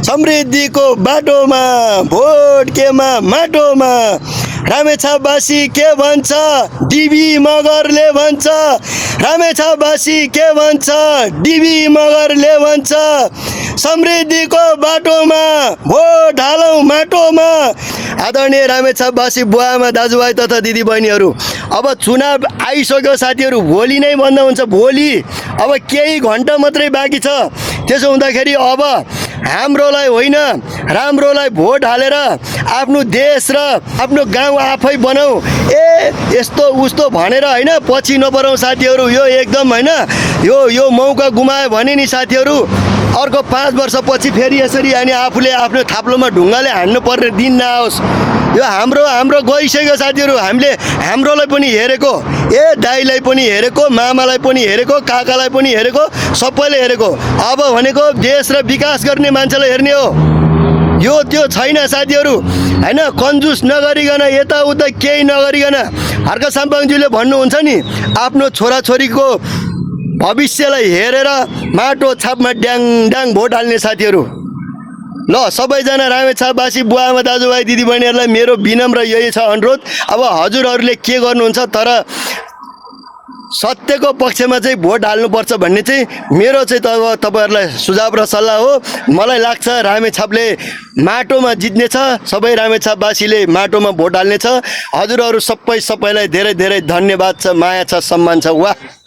समृद्धिको बाटोमा भोट केमा माटोमा रामेछापवासी के भन्छ डिबी मगरले भन्छ रामेछापवासी के भन्छ डिबी मगरले भन्छ समृद्धिको बाटोमा भोट हालौँ माटोमा। आदरणीय रामेछापवासी बुवाआमा दाजुभाइ तथा दिदीबहिनीहरू, अब चुनाव आइसक्यो साथीहरू, भोलि नै बन्द हुन्छ। भोलि अब केही घन्टा मात्रै बाँकी छ। त्यसो हुँदाखेरि अब हाम्रोलाई होइन, राम्रोलाई भोट हालेर आफ्नो देश र आफ्नो गाउँ आफै बनाऊ। यस्तो उस्तो भनेर होइन पछि नपरौँ साथीहरू। यो एकदम होइन, यो मौका गुमायो भने नि साथीहरू अर्को 5 वर्षपछि फेरि यसरी अनि आफूले आफ्नो थाप्लोमा ढुङ्गाले हान्नु पर्ने दिन नआओस्। यो हाम्रो गइसक्यो साथीहरू। हामीले हाम्रोलाई पनि हेरेको, दाइलाई पनि हेरेको, मामालाई पनि हेरेको, काकालाई पनि हेरेको, सबैले हेरेको। अब भनेको देश र विकास गर्ने मान्छेलाई हेर्ने हो। यो त्यो छैन साथीहरू होइन। कन्जुस नगरिकन यताउता केही नगरिकन हर्क साम्पाङज्यूले भन्नुहुन्छ नि, आफ्नो छोराछोरीको भविष्यलाई हेरेर माटो छापमा ड्याङ ड्याङ भोट हाल्ने साथीहरू। ल सबैजना रामेछापवासी बुवाआमा दाजुभाइ दिदीबहिनीहरूलाई मेरो विनम्र यही छ अनुरोध। अब हजुरहरूले के गर्नुहुन्छ, तर सत्यको पक्षमा चाहिँ भोट हाल्नुपर्छ भन्ने चाहिँ मेरो चाहिँ तपाईँहरूलाई सुझाव र सल्लाह हो। मलाई लाग्छ रामेछापले माटोमा जित्नेछ, सबै रामेछापवासीले माटोमा भोट हाल्नेछ। हजुरहरू सबैलाई धेरै धेरै धन्यवाद छ, माया छ, सम्मान छ। वाह।